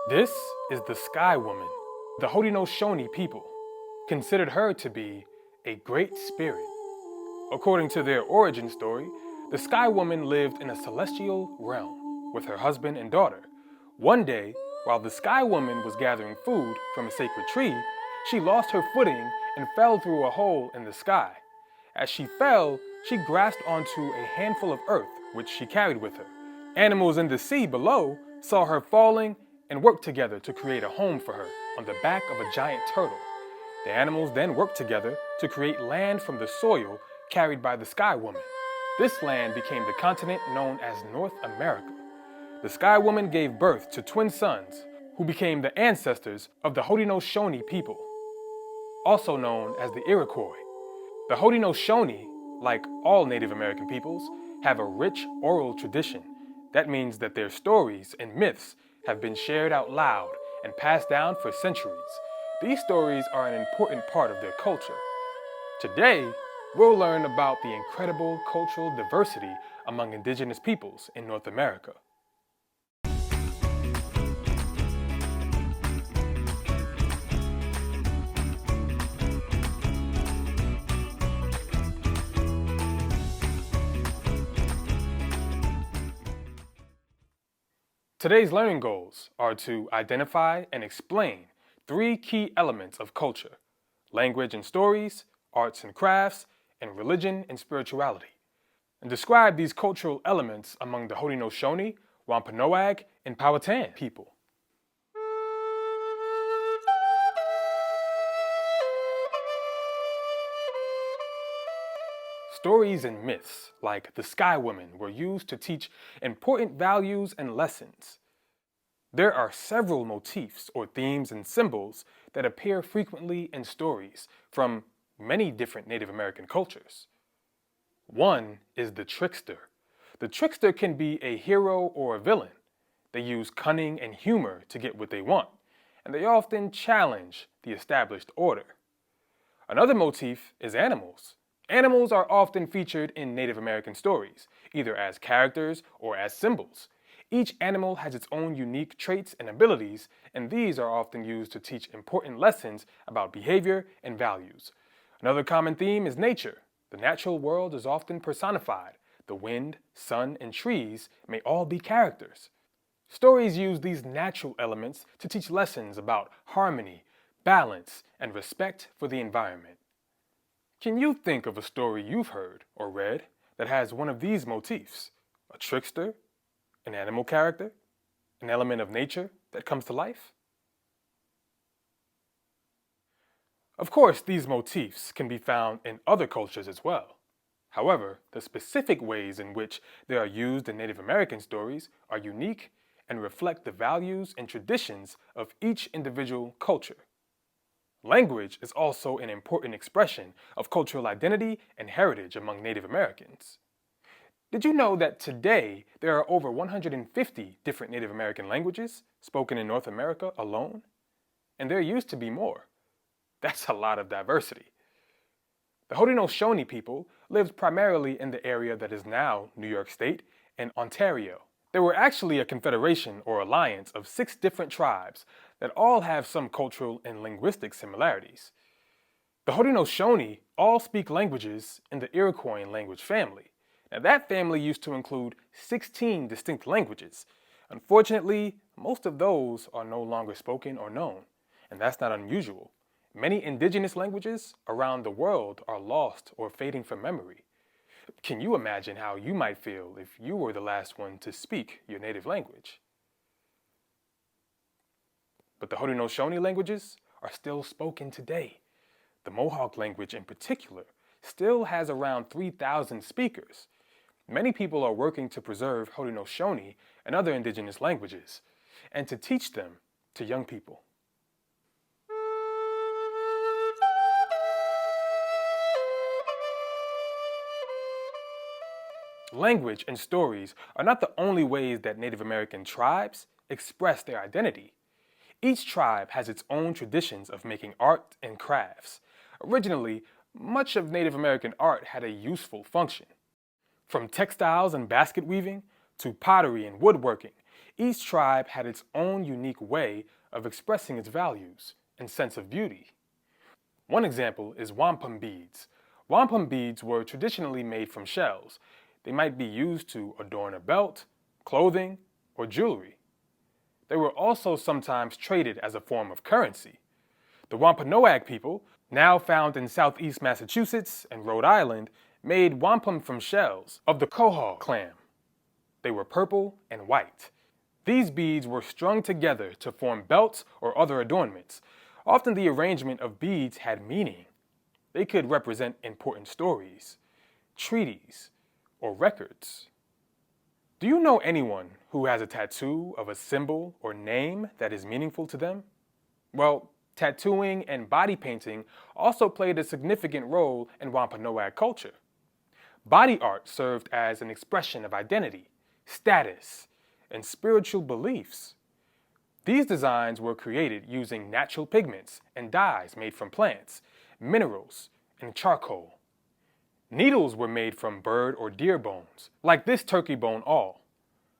This is the Sky Woman. The Haudenosaunee people considered her to be a great spirit. According to their origin story, the Sky Woman lived in a celestial realm with her husband and daughter. One day, while the Sky Woman was gathering food from a sacred tree, she lost her footing and fell through a hole in the sky. As she fell, she grasped onto a handful of earth which she carried with her. Animals in the sea below saw her falling and worked together to create a home for her on the back of a giant turtle. The animals then worked together to create land from the soil carried by the Sky Woman. This land became the continent known as North America. The Sky Woman gave birth to twin sons who became the ancestors of the Haudenosaunee people, also known as the Iroquois. The Haudenosaunee, like all Native American peoples, have a rich oral tradition. That means that their stories and myths have been shared out loud and passed down for centuries. These stories are an important part of their culture. Today, we'll learn about the incredible cultural diversity among indigenous peoples in North America. Today's learning goals are to identify and explain three key elements of culture: language and stories, arts and crafts, and religion and spirituality, and describe these cultural elements among the Haudenosaunee, Wampanoag, and Powhatan people. Stories and myths, like the Sky Woman, were used to teach important values and lessons. There are several motifs or themes and symbols that appear frequently in stories from many different Native American cultures. One is the trickster. The trickster can be a hero or a villain. They use cunning and humor to get what they want, and they often challenge the established order. Another motif is animals. Animals are often featured in Native American stories, either as characters or as symbols. Each animal has its own unique traits and abilities, and these are often used to teach important lessons about behavior and values. Another common theme is nature. The natural world is often personified. The wind, sun, and trees may all be characters. Stories use these natural elements to teach lessons about harmony, balance, and respect for the environment. Can you think of a story you've heard or read that has one of these motifs? A trickster, an animal character, an element of nature that comes to life? Of course, these motifs can be found in other cultures as well. However, the specific ways in which they are used in Native American stories are unique and reflect the values and traditions of each individual culture. Language is also an important expression of cultural identity and heritage among Native Americans. Did you know that today there are over 150 different Native American languages spoken in North America alone? And there used to be more. That's a lot of diversity. The Haudenosaunee people lived primarily in the area that is now New York State and Ontario. They were actually a confederation or alliance of 6 different tribes that all have some cultural and linguistic similarities. The Haudenosaunee all speak languages in the Iroquois language family. Now that family used to include 16 distinct languages. Unfortunately, most of those are no longer spoken or known, and that's not unusual. Many indigenous languages around the world are lost or fading from memory. Can you imagine how you might feel if you were the last one to speak your native language? But the Haudenosaunee languages are still spoken today. The Mohawk language in particular still has around 3,000 speakers. Many people are working to preserve Haudenosaunee and other indigenous languages, and to teach them to young people. Language and stories are not the only ways that Native American tribes express their identity. Each tribe has its own traditions of making art and crafts. Originally, much of Native American art had a useful function. From textiles and basket weaving to pottery and woodworking, Each tribe had its own unique way of expressing its values and sense of beauty. One example is wampum beads. Wampum beads were traditionally made from shells. They might be used to adorn a belt, clothing, or jewelry. They were also sometimes traded as a form of currency. The Wampanoag people, now found in southeast Massachusetts and Rhode Island, made wampum from shells of the quahaw clam. They were purple and white. These beads were strung together to form belts or other adornments. Often the arrangement of beads had meaning. They could represent important stories, treaties, or records. Do you know anyone who has a tattoo of a symbol or name that is meaningful to them? Well, tattooing and body painting also played a significant role in Wampanoag culture. Body art served as an expression of identity, status, and spiritual beliefs. These designs were created using natural pigments and dyes made from plants, minerals, and charcoal. Needles were made from bird or deer bones, like this turkey bone awl.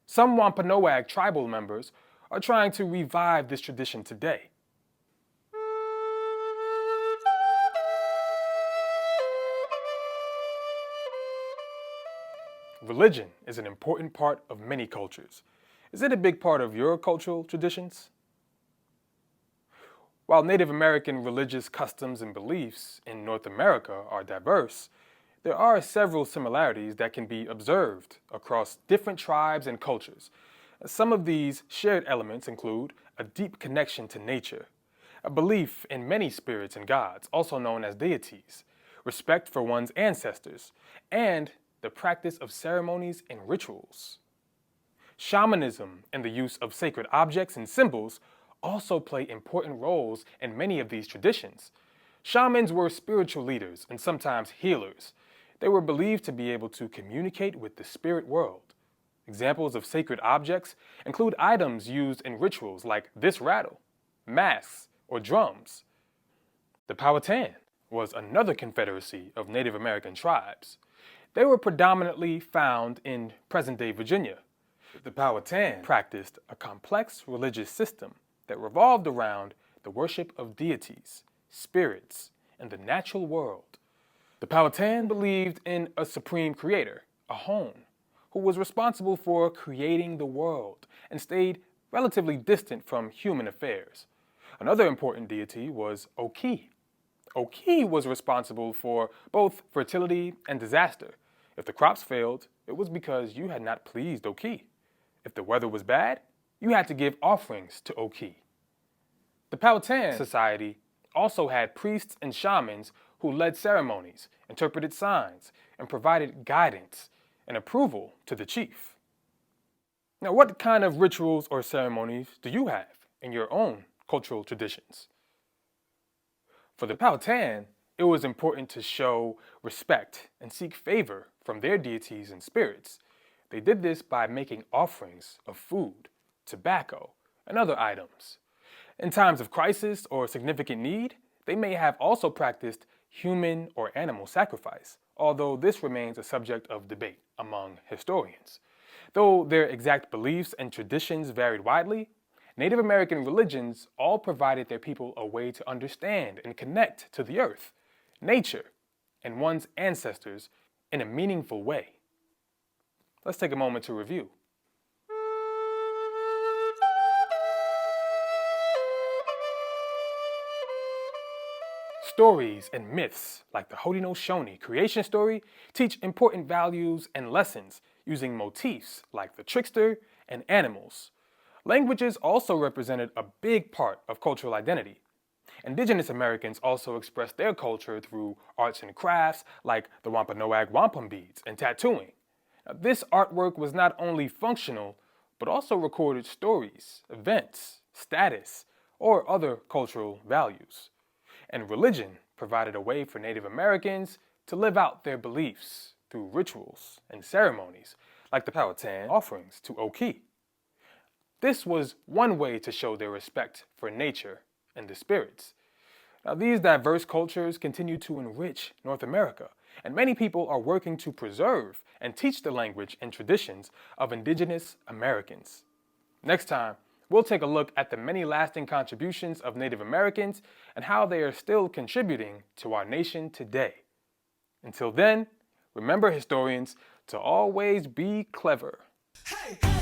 Some Wampanoag tribal members are trying to revive this tradition today. Religion is an important part of many cultures. Is it a big part of your cultural traditions? While Native American religious customs and beliefs in North America are diverse, there are several similarities that can be observed across different tribes and cultures. Some of these shared elements include a deep connection to nature, a belief in many spirits and gods, also known as deities, respect for one's ancestors, and the practice of ceremonies and rituals. Shamanism and the use of sacred objects and symbols also play important roles in many of these traditions. Shamans were spiritual leaders and sometimes healers. They were believed to be able to communicate with the spirit world. Examples of sacred objects include items used in rituals like this rattle, masks, or drums. The Powhatan was another confederacy of Native American tribes. They were predominantly found in present-day Virginia. The Powhatan practiced a complex religious system that revolved around the worship of deities, spirits, and the natural world. The Powhatan believed in a supreme creator, a Hone, who was responsible for creating the world and stayed relatively distant from human affairs. Another important deity was Oki. Oki was responsible for both fertility and disaster. If the crops failed, it was because you had not pleased Oki. If the weather was bad, you had to give offerings to Oki. The Powhatan society also had priests and shamans who led ceremonies, interpreted signs, and provided guidance and approval to the chief. Now, what kind of rituals or ceremonies do you have in your own cultural traditions? For the Powhatan, it was important to show respect and seek favor from their deities and spirits. They did this by making offerings of food, tobacco, and other items. In times of crisis or significant need, they may have also practiced human or animal sacrifice, although this remains a subject of debate among historians. Though their exact beliefs and traditions varied widely, Native American religions all provided their people a way to understand and connect to the earth, nature, and one's ancestors in a meaningful way. Let's take a moment to review. Stories and myths like the Haudenosaunee creation story teach important values and lessons using motifs like the trickster and animals. Languages also represented a big part of cultural identity. Indigenous Americans also expressed their culture through arts and crafts like the Wampanoag wampum beads and tattooing. Now, this artwork was not only functional, but also recorded stories, events, status, or other cultural values. And religion provided a way for Native Americans to live out their beliefs through rituals and ceremonies, like the Powhatan offerings to Oki. This was one way to show their respect for nature and the spirits. Now, these diverse cultures continue to enrich North America, and many people are working to preserve and teach the language and traditions of Indigenous Americans. Next time, we'll take a look at the many lasting contributions of Native Americans and how they are still contributing to our nation today. Until then, remember, historians, to always be clever. Hey!